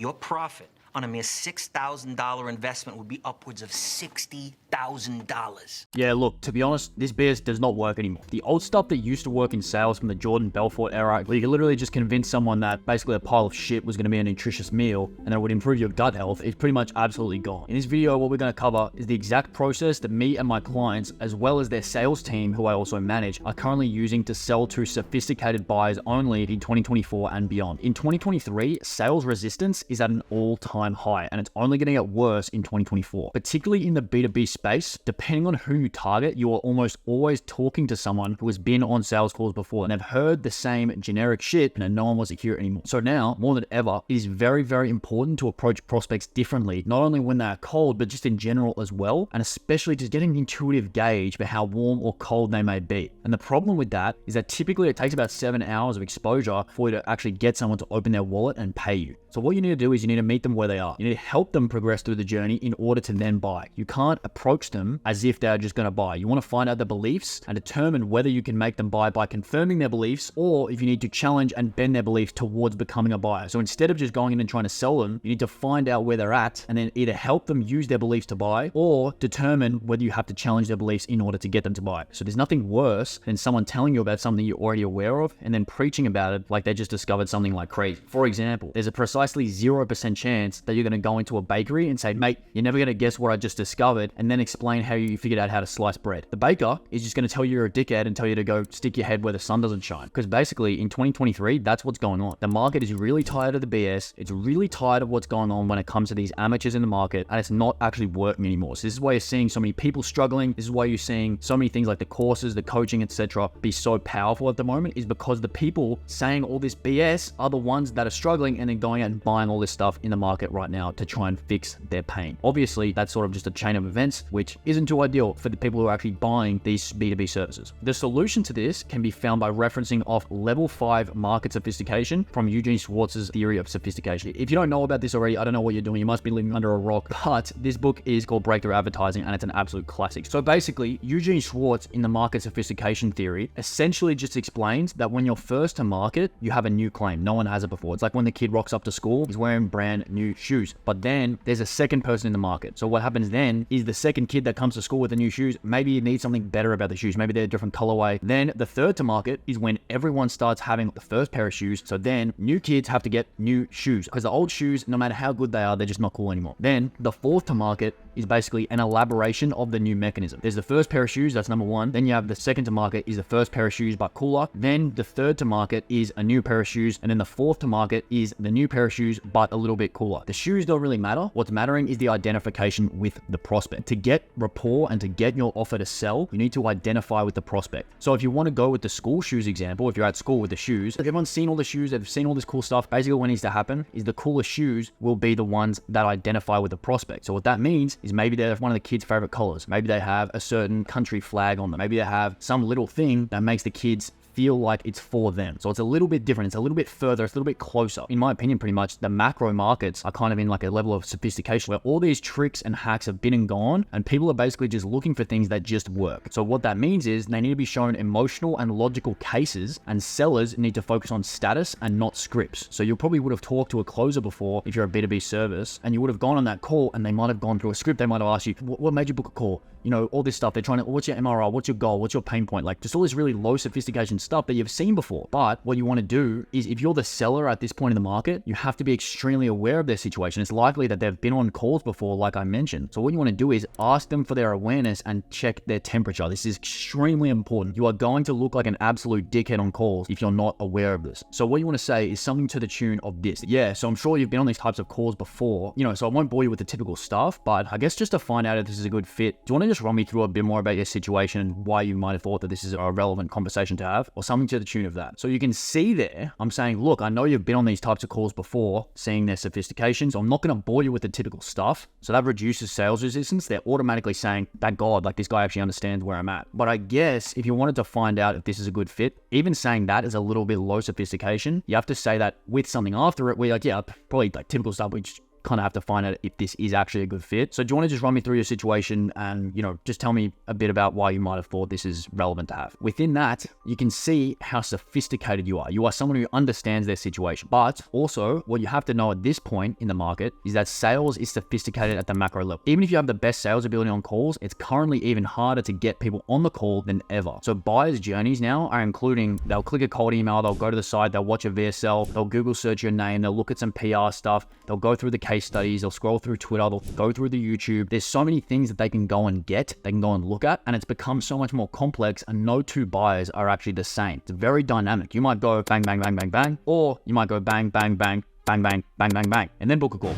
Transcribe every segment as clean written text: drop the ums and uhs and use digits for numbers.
Your profit on a mere $6,000 investment would be upwards of $60,000. Yeah, look, to be honest, this BS does not work anymore. The old stuff that used to work in sales from the Jordan Belfort era, where you could literally just convince someone that basically a pile of shit was going to be a nutritious meal and that it would improve your gut health, is pretty much absolutely gone. In this video, what we're going to cover is the exact process that me and my clients, as well as their sales team, who I also manage, are currently using to sell to sophisticated buyers only in 2024 and beyond. In 2023, sales resistance is at an all-time high, and it's only going to get worse in 2024. Particularly in the B2B space, depending on who you target, you are almost always talking to someone who has been on sales calls before and have heard the same generic shit and no one wants to hear it anymore. So now, more than ever, it is very, very important to approach prospects differently, not only when they're cold, but just in general as well, and especially just getting an intuitive gauge for how warm or cold they may be. And the problem with that is that typically it takes about 7 hours of exposure for you to actually get someone to open their wallet and pay you. So what you need to do is you need to meet them where they are. You need to help them progress through the journey in order to then buy. You can't approach them as if they're just going to buy. You want to find out their beliefs and determine whether you can make them buy by confirming their beliefs, or if you need to challenge and bend their beliefs towards becoming a buyer. So instead of just going in and trying to sell them, you need to find out where they're at and then either help them use their beliefs to buy or determine whether you have to challenge their beliefs in order to get them to buy. So there's nothing worse than someone telling you about something you're already aware of and then preaching about it like they just discovered something like crazy. For example, there's a precisely 0% chance that you're going to go into a bakery and say, mate, you're never going to guess what I just discovered, and then explain how you figured out how to slice bread. The baker is just going to tell you you're a dickhead and tell you to go stick your head where the sun doesn't shine. Because basically in 2023, that's what's going on. The market is really tired of the BS. It's really tired of what's going on when it comes to these amateurs in the market, and it's not actually working anymore. So this is why you're seeing so many people struggling. This is why you're seeing so many things like the courses, the coaching, etc. be so powerful at the moment, is because the people saying all this BS are the ones that are struggling and then going out and buying all this stuff in the market right now to try and fix their pain. Obviously, that's sort of just a chain of events, which isn't too ideal for the people who are actually buying these B2B services. The solution to this can be found by referencing off level 5 market sophistication from Eugene Schwartz's theory of sophistication. If you don't know about this already, I don't know what you're doing. You must be living under a rock, but this book is called Breakthrough Advertising and it's an absolute classic. So basically, Eugene Schwartz in the market sophistication theory essentially just explains that when you're first to market, you have a new claim. No one has it before. It's like when the kid rocks up to school, he's wearing brand new shoes, but then there's a second person in the market. So what happens then is the second kid that comes to school with the new shoes, maybe you need something better about the shoes. Maybe they're a different colorway. Then the third to market is when everyone starts having the first pair of shoes. So then new kids have to get new shoes because the old shoes, no matter how good they are, they're just not cool anymore. Then the fourth to market is basically an elaboration of the new mechanism. There's the first pair of shoes, that's number one. Then you have the second to market is the first pair of shoes but cooler. Then the third to market is a new pair of shoes. And then the fourth to market is the new pair of shoes but a little bit cooler. The shoes don't really matter. What's mattering is the identification with the prospect. To get rapport and to get your offer to sell, you need to identify with the prospect. So if you want to go with the school shoes example, if you're at school with the shoes, everyone's seen all the shoes, they've seen all this cool stuff. Basically what needs to happen is the coolest shoes will be the ones that identify with the prospect. So what that means is maybe they're one of the kids' favorite colors. Maybe they have a certain country flag on them. Maybe they have some little thing that makes the kids feel like it's for them. So it's a little bit different. It's a little bit further. It's a little bit closer. In my opinion, pretty much the macro markets are kind of in like a level of sophistication where all these tricks and hacks have been and gone, and people are basically just looking for things that just work. So what that means is they need to be shown emotional and logical cases, and sellers need to focus on status and not scripts. So you probably would have talked to a closer before if you're a B2B service, and you would have gone on that call and they might have gone through a script. They might have asked you, what made you book a call? You know, all this stuff. They're trying to, what's your MRR? What's your goal? What's your pain point? Like just all this really low sophistication stuff that you've seen before. But what you want to do is if you're the seller at this point in the market, you have to be extremely aware of their situation. It's likely that they've been on calls before, like I mentioned. So what you want to do is ask them for their awareness and check their temperature. This is extremely important. You are going to look like an absolute dickhead on calls if you're not aware of this. So what you want to say is something to the tune of this. Yeah, so I'm sure you've been on these types of calls before, you know, so I won't bore you with the typical stuff, but I guess just to find out if this is a good fit, do you want to just run me through a bit more about your situation and why you might have thought that this is a relevant conversation to have, or something to the tune of that? So you can see there, I'm saying, look, I know you've been on these types of calls before, seeing their sophistication, so I'm not going to bore you with the typical stuff. So that reduces sales resistance. They're automatically saying, thank God, like this guy actually understands where I'm at. But I guess if you wanted to find out if this is a good fit, even saying that is a little bit low sophistication. You have to say that with something after it, we're like, yeah, probably like typical stuff, which kind of have to find out if this is actually a good fit. So do you want to just run me through your situation and, just tell me a bit about why you might have thought this is relevant to have? Within that, you can see how sophisticated you are. You are someone who understands their situation. But also, what you have to know at this point in the market is that sales is sophisticated at the macro level. Even if you have the best sales ability on calls, it's currently even harder to get people on the call than ever. So buyers' journeys now are including, they'll click a cold email, they'll go to the site, they'll watch a VSL, they'll Google search your name, they'll look at some PR stuff, they'll go through the case studies, they'll scroll through Twitter, they'll go through the YouTube. There's so many things that they can go and get, they can go and look at, and it's become so much more complex, and no two buyers are actually the same. It's very dynamic. You might go bang, bang, bang, bang, bang, or you might go bang, bang, bang, bang, bang, bang, bang, bang, and then book a call.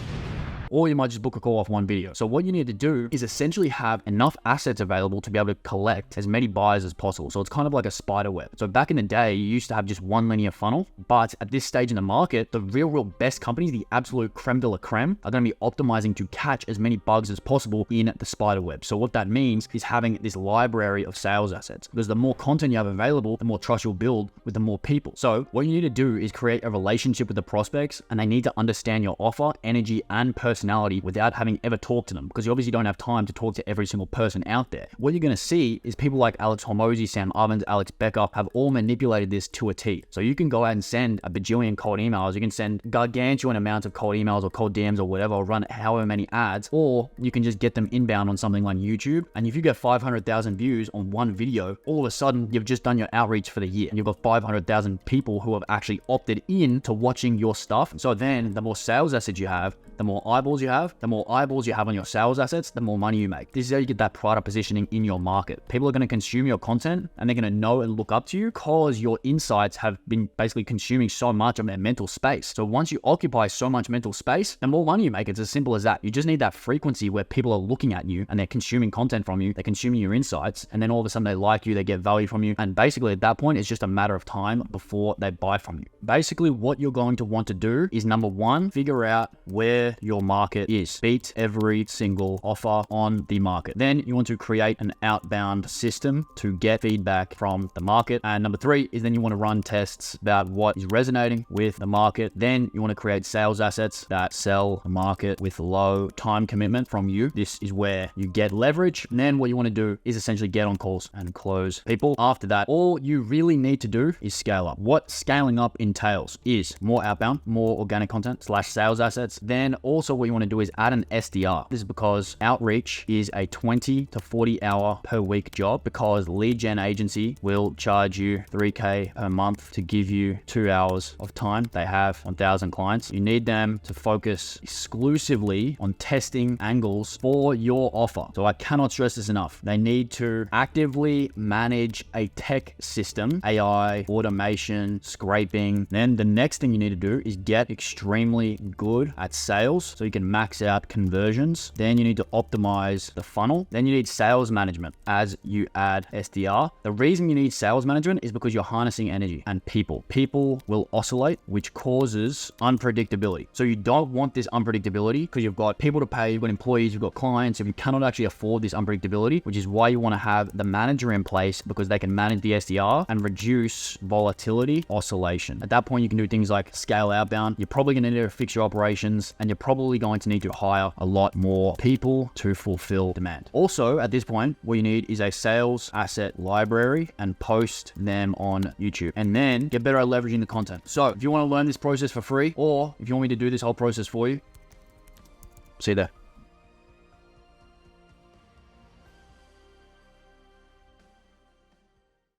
Or you might just book a call off one video. So what you need to do is essentially have enough assets available to be able to collect as many buyers as possible. So it's kind of like a spider web. So back in the day, you used to have just one linear funnel, but at this stage in the market, the real best companies, the absolute creme de la creme, are going to be optimizing to catch as many bugs as possible in the spider web. So what that means is having this library of sales assets, because the more content you have available, the more trust you'll build with the more people. So what you need to do is create a relationship with the prospects, and they need to understand your offer, energy, and personality without having ever talked to them, because you obviously don't have time to talk to every single person out there. What you're going to see is people like Alex Hormozi, Sam Ovens, Alex Becker have all manipulated this to a T. So you can go out and send a bajillion cold emails, you can send gargantuan amounts of cold emails or cold DMs or whatever, or run however many ads, or you can just get them inbound on something like YouTube. And if you get 500,000 views on one video, all of a sudden you've just done your outreach for the year, and you've got 500,000 people who have actually opted in to watching your stuff. So then the more sales assets you have, the more eyeballs you have, the more eyeballs you have on your sales assets, the more money you make. This is how you get that product positioning in your market. People are going to consume your content, and they're going to know and look up to you because your insights have been basically consuming so much of their mental space. So once you occupy so much mental space, the more money you make. It's as simple as that. You just need that frequency where people are looking at you and they're consuming content from you, they're consuming your insights, and then all of a sudden they like you, they get value from you. And basically at that point, it's just a matter of time before they buy from you. Basically, what you're going to want to do is, number one, figure out where your market is. Beat every single offer on the market. Then you want to create an outbound system to get feedback from the market. And number three is then you want to run tests about what is resonating with the market. Then you want to create sales assets that sell the market with low time commitment from you. This is where you get leverage. And then what you want to do is essentially get on calls and close people. After that, all you really need to do is scale up. What scaling up entails is more outbound, more organic content / sales assets. Then also what you want to do is add an SDR. This is because outreach is a 20 to 40 hour per week job, because lead gen agency will charge you $3K per month to give you 2 hours of time. They have 1,000 clients. You need them to focus exclusively on testing angles for your offer. So I cannot stress this enough. They need to actively manage a tech system, AI, automation, scraping. Then the next thing you need to do is get extremely good at sales so you can max out conversions. Then you need to optimize the funnel. Then you need sales management as you add SDR. The reason you need sales management is because you're harnessing energy and people. People will oscillate, which causes unpredictability. So you don't want this unpredictability because you've got people to pay, you've got employees, you've got clients, and you cannot actually afford this unpredictability, which is why you want to have the manager in place, because they can manage the SDR and reduce volatility, oscillation. At that point, you can do things like scale outbound. You're probably going to need to fix your operations, and you're probably going to need to hire a lot more people to fulfill demand. Also, at this point, what you need is a sales asset library and post them on YouTube, and then get better at leveraging the content. So if you want to learn this process for free, or if you want me to do this whole process for you, see you there.